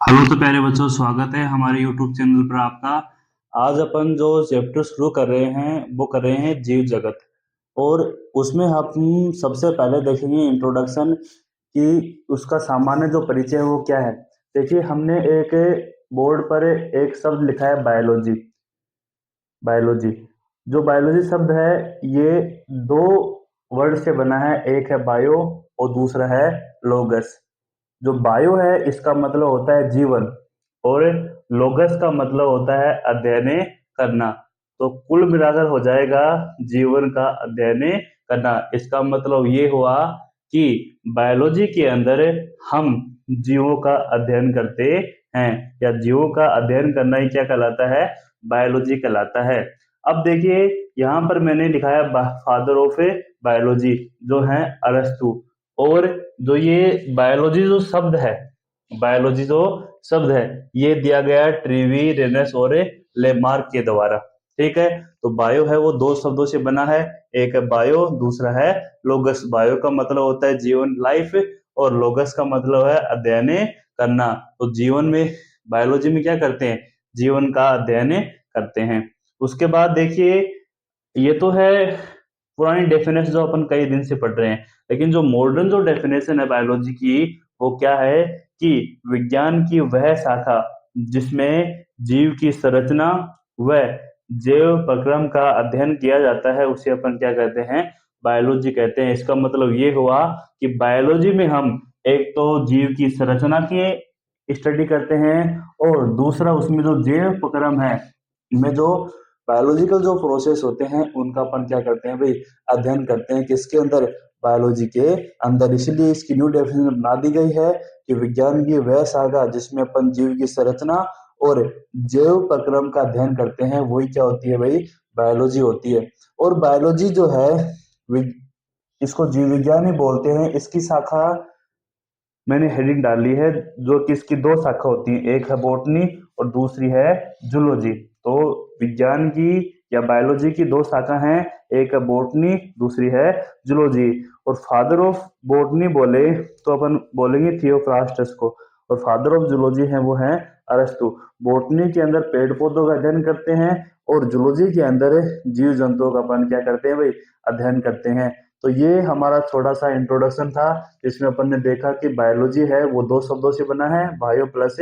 Hello तो प्यारे बच्चों, स्वागत है हमारे यूट्यूब चैनल पर आपका। आज अपन जो चैप्टर शुरू कर रहे हैं वो कर रहे हैं जीव जगत। और उसमें हम सबसे पहले देखेंगे इंट्रोडक्शन कि उसका सामान्य जो परिचय है वो क्या है। देखिए, हमने एक बोर्ड पर एक शब्द लिखा है बायोलॉजी। बायोलॉजी जो बायोलॉजी शब्द है ये दो वर्ड से बना है, एक है बायो और दूसरा है लोगस। जो बायो है इसका मतलब होता है जीवन, और लोगस का मतलब होता है अध्ययन करना। तो कुल मिलाकर हो जाएगा जीवन का अध्ययन करना। इसका मतलब ये हुआ कि बायोलॉजी के अंदर हम जीवों का अध्ययन करते हैं, या जीवों का अध्ययन करना ही क्या कहलाता है, बायोलॉजी कहलाता है। अब देखिए, यहाँ पर मैंने लिखा है फादर ऑफ बायोलॉजी जो है अरस्तु। और जो ये बायोलॉजी जो शब्द है ये दिया गया ट्रीवी रेनस और लेमार्क के द्वारा। ठीक है, तो बायो है वो दो शब्दों से बना है, एक है बायो, दूसरा है लोगस। बायो का मतलब होता है जीवन, लाइफ, और लोगस का मतलब है अध्ययन करना। तो जीवन में, बायोलॉजी में क्या करते हैं, जीवन का अध्ययन करते हैं। उसके बाद देखिए, ये तो है पुरानी डेफिनेशन जो अपन कई दिन से पढ़ रहे हैं, लेकिन जो मॉडर्न जो डेफिनेशन है बायोलॉजी की वो क्या है कि विज्ञान की वह शाखा जिसमें जीव की संरचना व जैव प्रक्रम का अध्ययन किया जाता है उसे अपन क्या कहते हैं, बायोलॉजी कहते हैं। इसका मतलब ये हुआ कि बायोलॉजी में हम एक तो जीव की संरचना की स्टडी करते हैं, और दूसरा उसमें जो जैव प्रक्रम है, में जो बायोलॉजिकल जो प्रोसेस होते हैं उनका अपन क्या करते हैं भाई, अध्ययन करते हैं। किसके अंदर, बायोलॉजी के अंदर। इसलिए इसकी न्यू डेफिनेशन बना दी गई है कि विज्ञान की वह शाखा जिसमें अपन जीव की संरचना और जैव प्रक्रम का अध्ययन करते हैं वही क्या होती है भाई, बायोलॉजी होती है। और बायोलॉजी जो है इसको जीव विज्ञान ही बोलते हैं। इसकी शाखा मैंने हेडिंग डाली है, जो कि इसकी दो शाखा होती है, एक है बॉटनी और दूसरी है जूलॉजी। तो विज्ञान की या बायोलॉजी की दो शाखा हैं, एक है बॉटनी, दूसरी है जूलॉजी। और फादर ऑफ बॉटनी बोले तो अपन बोलेंगे थियोफ्रास्टस को, और फादर ऑफ जूलॉजी है वो है अरस्तु। बॉटनी के अंदर पेड़ पौधों का अध्ययन करते हैं, और जूलॉजी के अंदर जीव जंतुओं का अपन क्या करते हैं भाई, अध्ययन करते हैं। तो ये हमारा छोटा सा इंट्रोडक्शन था, जिसमें अपन ने देखा कि बायोलॉजी है वो दो शब्दों से बना है, बायो प्लस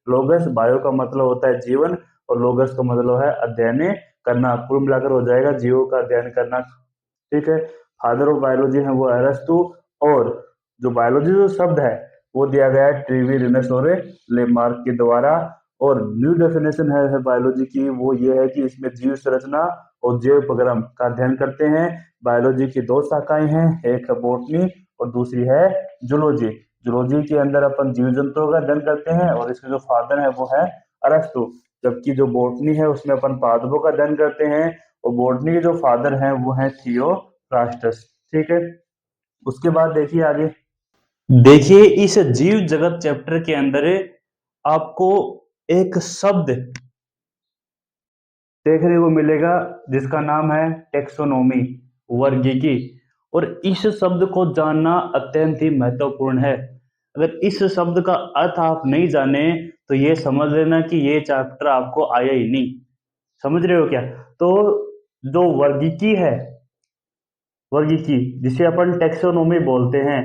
लोगस। बायो का मतलब होता है जीवन, और लोगस का मतलब है अध्ययन करना। कुल मिलाकर हो जाएगा जीवों का अध्ययन करना। ठीक है, फादर ऑफ बायोलॉजी है वो अरस्तु, और जो बायोलॉजी जो शब्द है वो दिया गया है ट्रीवी रिनस और लेमार्क के द्वारा। और न्यू डेफिनेशन है बायोलॉजी की, वो ये है कि इसमें जीव संरचना और जैव प्रक्रम का अध्ययन करते हैं। बायोलॉजी की दो शाखाएं हैं, एक है बॉटनी और दूसरी है जूलॉजी। जूलॉजी के अंदर अपन जीव जंतुओं का अध्ययन करते हैं, और इसके जो फादर है वो है अरस्तु। जबकि जो बॉटनी है उसमें अपन पादपों का अध्ययन करते हैं, और बॉटनी के जो फादर हैं वो है थियोफ्रास्टस। ठीक है, उसके बाद देखिए आगे। देखिए, इस जीव जगत चैप्टर के अंदर आपको एक शब्द देखने को मिलेगा जिसका नाम है टेक्सोनोमी, वर्गीकी। और इस शब्द को जानना अत्यंत ही महत्वपूर्ण है। अगर इस शब्द का अर्थ आप नहीं जाने तो ये समझ लेना कि ये चैप्टर आपको आया ही नहीं। समझ रहे हो क्या? तो जो वर्गीकी है, वर्गीकी जिसे अपन टेक्सोनोमी बोलते हैं,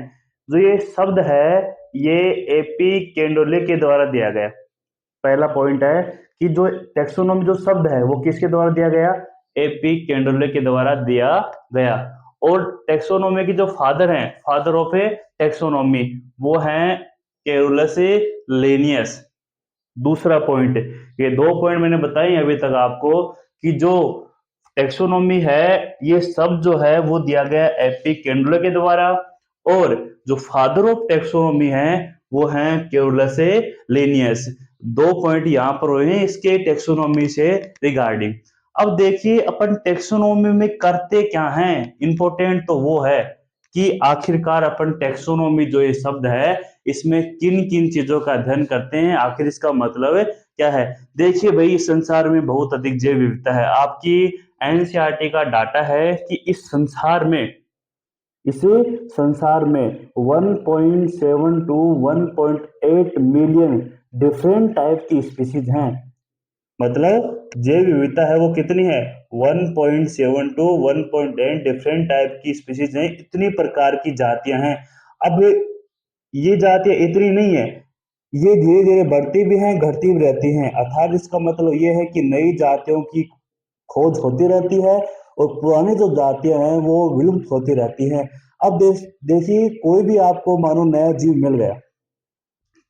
जो ये शब्द है ये एपी केंडोले के द्वारा दिया गया। पहला पॉइंट है कि जो टेक्सोनोमी जो शब्द है वो किसके द्वारा दिया गया, एपी केंडोले के द्वारा दिया गया। और टेक्सोनोमी के जो फादर हैं, फादर ऑफ ए टेक्सोनोमी, वो हैं केरुलस लेनियस। दूसरा पॉइंट, ये दो पॉइंट मैंने बताए अभी तक आपको कि जो टेक्सोनोमी है ये सब जो है वो दिया गया एपी केंडुलर के द्वारा, और जो फादर ऑफ टेक्सोनोमी है वो हैं केरुलस लेनियस। दो पॉइंट यहाँ पर हुए हैं इसके टेक्सोनोमी से रिगार्डिंग। अब देखिए, अपन टेक्सोनोमी में करते क्या हैं, इंपॉर्टेंट तो वो है कि आखिरकार अपन टेक्सोनोमी जो ये शब्द है इसमें किन किन चीजों का अध्ययन करते हैं, आखिर इसका मतलब क्या है। देखिए भाई, इस संसार में बहुत अधिक जैव विविधता है। आपकी एनसीईआरटी का डाटा है कि इसे संसार में 1.7 to 1.8 मिलियन डिफरेंट टाइप की स्पीसीज हैं, मतलब जैव विविधता है वो कितनी है 1.7 टू 1.8 डिफरेंट टाइप की स्पीसीज हैं, इतनी प्रकार की जातियां हैं। अब ये जातियां इतनी नहीं है, ये धीरे धीरे बढ़ती भी हैं घटती भी रहती हैं, अर्थात इसका मतलब ये है कि नई जातियों की खोज होती रहती है और पुरानी जो जातियां हैं वो विलुप्त होती रहती हैं। अब देखिए कोई भी आपको मानो नया जीव मिल गया,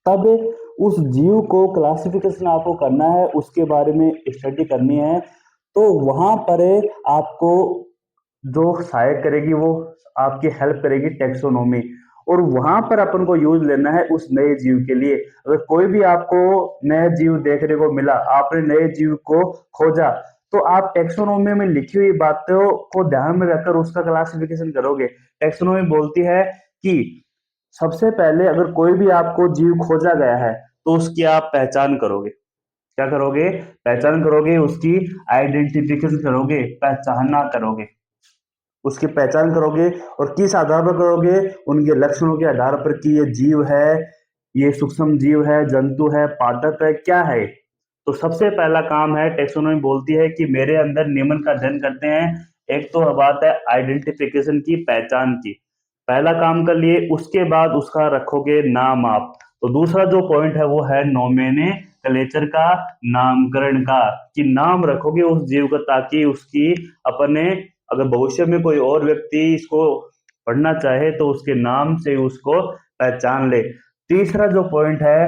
तब उस जीव को क्लासिफिकेशन आपको करना है, उसके बारे में स्टडी करनी है, तो वहां पर आपको जो सहायक करेगी वो आपकी हेल्प करेगी टेक्सोनोमी, और वहां पर अपन को यूज लेना है उस नए जीव के लिए। अगर कोई भी आपको नया जीव देखने को मिला, आपने नए जीव को खोजा, तो आप टेक्सोनोमी में लिखी हुई बातों को ध्यान में रखकर उसका क्लासिफिकेशन करोगे। टेक्सोनोमी बोलती है कि सबसे पहले अगर कोई भी आपको जीव खोजा गया है तो उसकी आप पहचान करोगे। क्या करोगे? पहचान करोगे, उसकी आइडेंटिफिकेशन करोगे, पहचानना करोगे, उसकी पहचान करोगे। और किस आधार पर करोगे? उनके लक्षणों के आधार पर कि ये जीव है, ये सूक्ष्म जीव है, जंतु है, पादप है, क्या है। तो सबसे पहला काम है, टेक्सोनोमी बोलती है कि मेरे अंदर नियमन का अध्ययन करते हैं। एक तो बात है आइडेंटिफिकेशन की, पहचान की, पहला काम कर लिए, उसके बाद उसका रखोगे नाम आप। तो दूसरा जो पॉइंट है वो है नोमेनक्लेचर का, नामकरण का, कि नाम रखोगे उस जीव का ताकि उसकी अपने अगर भविष्य में कोई और व्यक्ति इसको पढ़ना चाहे तो उसके नाम से उसको पहचान ले। तीसरा जो पॉइंट है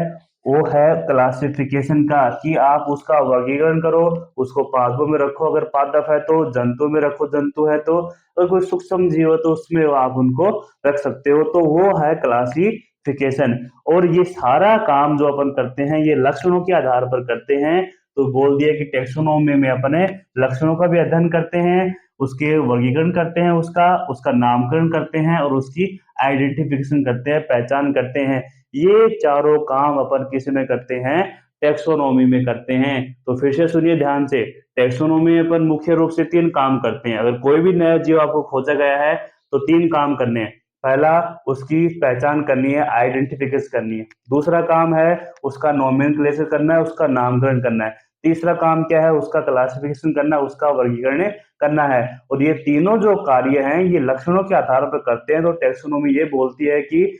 वो है क्लासिफिकेशन का, कि आप उसका वर्गीकरण करो, उसको पादपों में रखो, अगर पादप है तो जंतु में रखो, जंतु है तो, अगर कोई सूक्ष्म जीव है तो उसमें आप उनको रख सकते हो। तो वो है क्लासिफिकेशन। और ये सारा काम जो अपन करते हैं ये लक्षणों के आधार पर करते हैं। तो बोल दिया कि टेक्सोनोमी में अपने लक्षणों का भी अध्ययन करते हैं, उसके वर्गीकरण करते हैं, उसका उसका नामकरण करते हैं और उसकी आइडेंटिफिकेशन करते हैं, पहचान करते हैं। ये चारों काम अपन किस में करते हैं? टेक्सोनोमी में करते हैं। तो फिर से सुनिए ध्यान से, टेक्सोनोमी में अपन मुख्य रूप से 3 काम करते हैं। अगर कोई भी नया जीव आपको खोजा गया है तो 3 काम करने हैं। पहला, उसकी पहचान करनी है, आइडेंटिफिकेशन करनी है। दूसरा काम है उसका नोमेनक्लेचर करना है, उसका नामकरण करना है। तीसरा काम क्या है? उसका क्लासिफिकेशन करना है, उसका वर्गीकरण करना है। और ये तीनों जो कार्य हैं ये लक्षणों के आधार पर करते हैं। तो टेक्सोनोमी ये बोलती है कि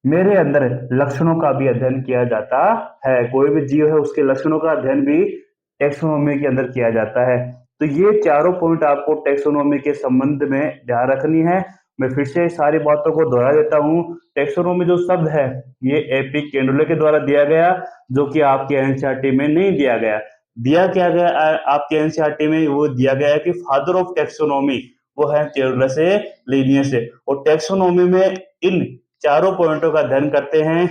मेरे अंदर लक्षणों का भी अध्ययन किया जाता है, कोई भी जीव है उसके लक्षणों का अध्ययन भी टेक्सोनोमी के अंदर किया जाता है। तो ये चारों पॉइंट आपको टेक्सोनोमी के संबंध में ध्यान रखनी है। मैं फिर से सारी बातों को दोहरा देता हूँ। टेक्सोनोमी जो शब्द है ये एपी केंडुले के द्वारा दिया गया, जो कि आपके एनसीईआरटी में नहीं दिया गया। दिया क्या गया आपके एनसीईआरटी में? वो दिया गया है कि फादर ऑफ टेक्सोनोमी वो है केरलस लीनियस। और टेक्सोनोमी में इन चारों पॉइंटों का अध्ययन करते हैं,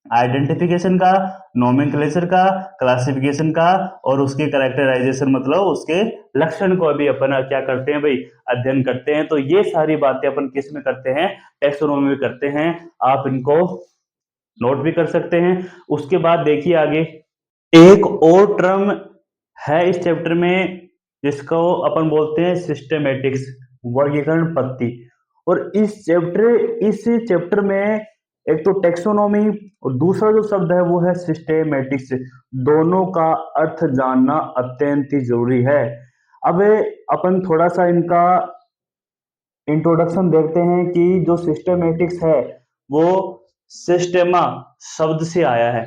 आइडेंटिफिकेशन का, नोमेनक्लेचर का, क्लासिफिकेशन का, और उसके कैरेक्टराइजेशन मतलब उसके लक्षण को भी अपन क्या करते हैं भाई? अध्ययन करते हैं। तो ये सारी बातें अपन किस में करते हैं? टेक्सोनोमी में करते हैं। आप इनको नोट भी कर सकते हैं। उसके बाद देखिए आगे एक और टर्म है इस चैप्टर में जिसको अपन बोलते हैं सिस्टेमेटिक्स, वर्गीकरण पद्धति। और इस चैप्टर में एक तो टेक्सोनोमी और दूसरा जो शब्द है वो है सिस्टेमेटिक्स, दोनों का अर्थ जानना अत्यंत ही जरूरी है। अब अपन थोड़ा सा इनका इंट्रोडक्शन देखते हैं कि जो सिस्टेमेटिक्स है वो सिस्टेमा शब्द से आया है।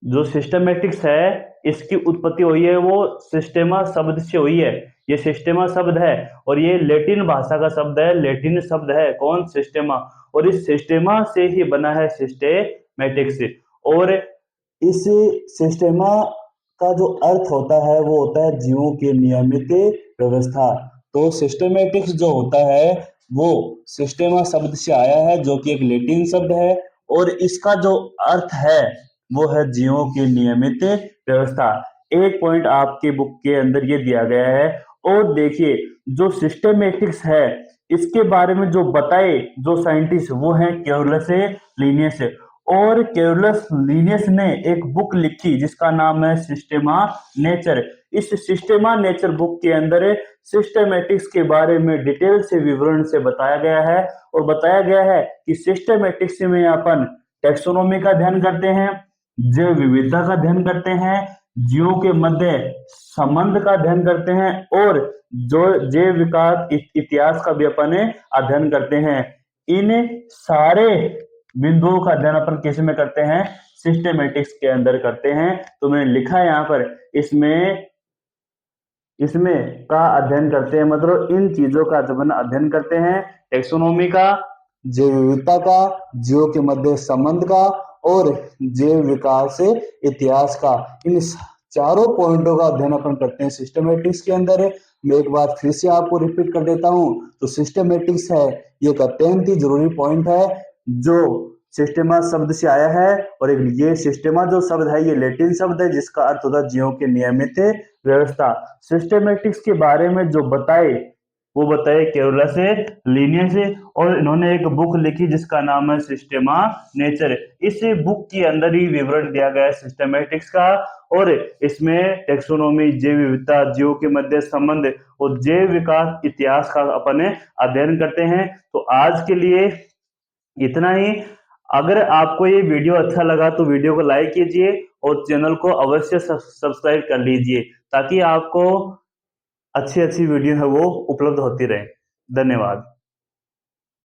जो सिस्टमेटिक्स है इसकी उत्पत्ति हुई है वो सिस्टेमा शब्द से हुई है। ये सिस्टेमा शब्द है और ये लैटिन भाषा का शब्द है, लैटिन शब्द है कौन? सिस्टेमा। और इस सिस्टेमा से ही बना है सिस्टेमेटिक्स। और इस सिस्टेमा का जो अर्थ होता है वो होता है जीवों की नियमित व्यवस्था। तो सिस्टेमेटिक्स जो होता है वो सिस्टेमा शब्द से आया है जो कि एक लैटिन शब्द है, और इसका जो अर्थ है वो है जीवों की नियमित व्यवस्था। एक पॉइंट आपके बुक के अंदर ये दिया गया है। और देखिए जो सिस्टेमेटिक्स है इसके बारे में जो बताए जो साइंटिस्ट वो है केरोलस लीनियस। और केरोलस लीनियस ने एक बुक लिखी जिसका नाम है सिस्टेमा नेचर। इस सिस्टेमा नेचर बुक के अंदर सिस्टेमेटिक्स के बारे में डिटेल से विवरण से बताया गया है। और बताया गया है कि सिस्टेमेटिक्स में अपन टेक्सोनोमी का अध्ययन करते हैं, जैव विविधता का अध्ययन करते हैं, जीवों के मध्य संबंध का अध्ययन करते हैं और जो जैव विकास इतिहास का भी अपन अध्ययन करते हैं। इन सारे बिंदुओं का अध्ययन अपन किस में करते हैं? सिस्टेमेटिक्स के अंदर करते हैं। तो मैंने लिखा है यहाँ पर, इसमें का अध्ययन करते हैं, मतलब इन चीजों का जब अध्ययन करते हैं, टेक्सोनोमी का, जैव विविधता का, जीवों के मध्य संबंध का और जैव विकास इतिहास का, इन चारों पॉइंटों का अध्ययन अपन करते हैं सिस्टमेटिक्स के अंदर। मैं एक बार फिर से आपको रिपीट कर देता हूं, तो सिस्टमेटिक्स है ये एक अत्यंत ही जरूरी पॉइंट है जो सिस्टेमा शब्द से आया है, और एक ये सिस्टेमा जो शब्द है ये लैटिन शब्द है जिसका अर्थ होता है जीवों के नियमित व्यवस्था। सिस्टेमेटिक्स के बारे में जो बताए वो बताए केरोलस लीनियस, और इन्होंने एक बुक लिखी जिसका नाम है सिस्टेमा नेचर। इस बुक के अंदर ही विवरण दिया गया है सिस्टेमेटिक्स का, और इसमें टेक्सोनोमी, जैव विविधता, जीवों के मध्य संबंध और जैव विकास इतिहास का अपन अध्ययन करते हैं। तो आज के लिए इतना ही। अगर आपको ये वीडियो अच्छा लगा तो वीडियो को लाइक कीजिए और चैनल को अवश्य सब्सक्राइब कर लीजिए ताकि आपको अच्छी अच्छी वीडियो है वो उपलब्ध होती रहे। धन्यवाद।